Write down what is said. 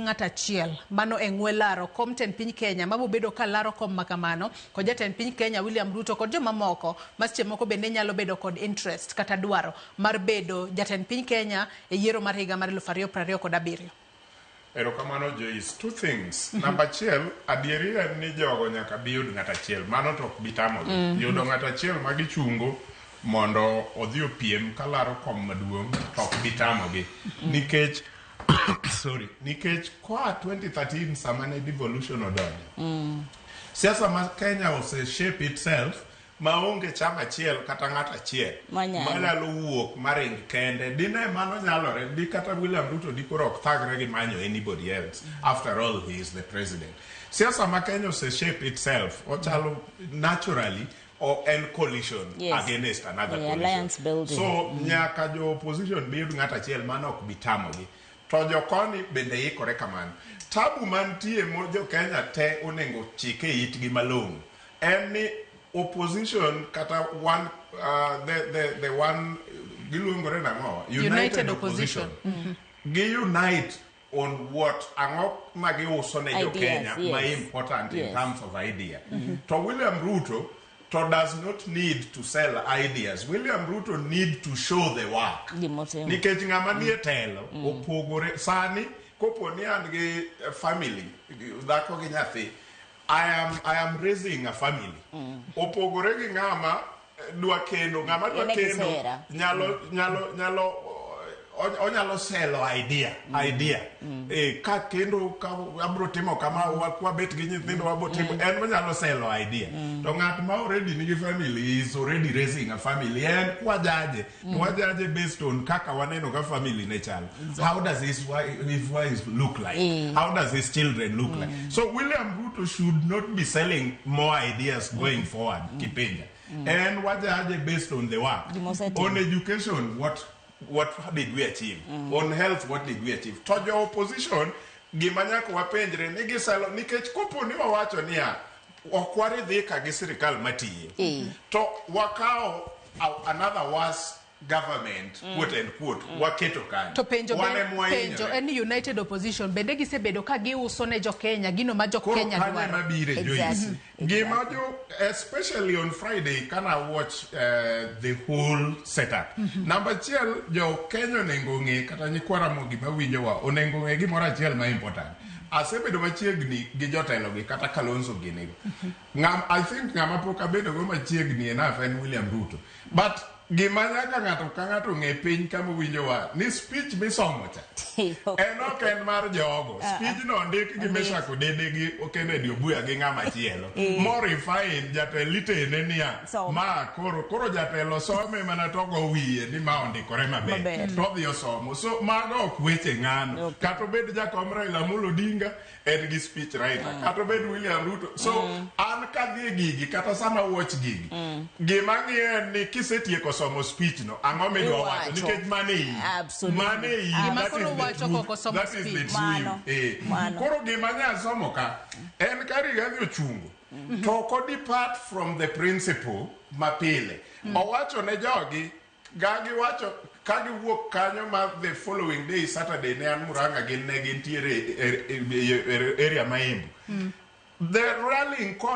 ng'ata chiel mano eng'we laro kom ten piny Kenya mabo bedo ka laro kom makamano ko jatend piny Kenya William Ruto kod joma moko masche moko bende nyalo bedo kod interest kata dwaro mar bedo jatend piny Kenya e yiero mar higa mar 2027. Erokamano Joyce, two things. Number chiel, adieri en ni jogo nyaka bi yud ng'ata chiel, mano to ok bitamogi. Yudo ng'ata chiel ma gichungo mondo odhi opiem kalaro kom maduong' to ok bitamogi. Nikech nikech kwa 2013 sama ne devolution odonjo. Siasa ma Kenya ose shape itself maonge chama achiel kata ng'at achiel manyalo wuok maring kende. Dine mano nyalore di kata William Ruto di koro ok thagre gi manyo anybody else. After all, he is the president. Siasa ma Kenya ose shape itself ochalo naturally or en coalition against another coalition. Alliance building. So nyaka jo opposition biyud ng'at achiel mano ok bitamogi. To jokoni bende ikore kamano. Tabu mantie mo jo Kenya te onengo chike itgi malong'o en ni opposition kata one the one giluongore nang'o united opposition unite on what ang'o ma giuso ne jo Kenya ma important in terms of idea. To William Ruto does not need to sell ideas. William Ruto need to show the work. Nikech ng'ama nie telo opogore sani kopo ni an gi family dhako gi nyathi, I am raising a family. Opogore gi ng'ama dwa kendo, ng'ama dwa kendo onyalo selo idea. Ka kendo ka abro timo kama wabet gi nyithindo wabo timo en onyalo selo idea. To ng'at ma already nigi family is already raising a family. En wajaje based on kaka waneno ka family ne chalo. How does his wife look like? How does his children look like? So William Ruto should not be selling more ideas going forward. Kipenja. And wajaje based on the work. On education, what did we achieve? On health, what did we achieve? To your opposition, gimanyako wapenjre ni gisalo nikech kopo ni wawacho niya okware dhi ka gi sirkal matiye. To wakao another worse government, quote and quote, waketo kanyo. To penjo any united opposition bende gisebedo ka giuso ne jo Kenya gino ma jo Kenya dwaro. Gimajo, especially on Friday, can I watch the whole setup? Number chiel, jo Kenya onengo ng'e kata nyikwara mo gima winjo wa onengo ng'e gimoro achiel ma important. Asebedo machiegni gi jotelo gi kata Kalonzo ginego. I think ng'ama pok abedo go machiegni enough en William Ruto. But gimanyaka ng'ato ka ng'ato ng'e piny kama winjo wa ni speech misomo cha en ok en mar jogo. Speech no ndik gi Meshack Odede gi Kennedy Obuya gi ng'ama chielo more refine jatelo litene niya ma koro jatelo some mana togo wiye ni ma ondikore maber to dhi osomo. So mago ok weche ng'ano kata obed jakom Raila Amolo Odinga en gi speech writer kata obed William Ruto. So an kadhi gigi kata sama watch gigi gima ng'e ni kisetieko somo speech no ang'o midwa wacho nikech mane that is the truth. Koro gima nya somo ka en kari gadhi ochungo to ko depart from the principle mapile owacho ne jogi gagi wacho kagi wuok kanyo ma the following day Saturday ne an Murang'a gin ne gintiere area Maembu. The rallying call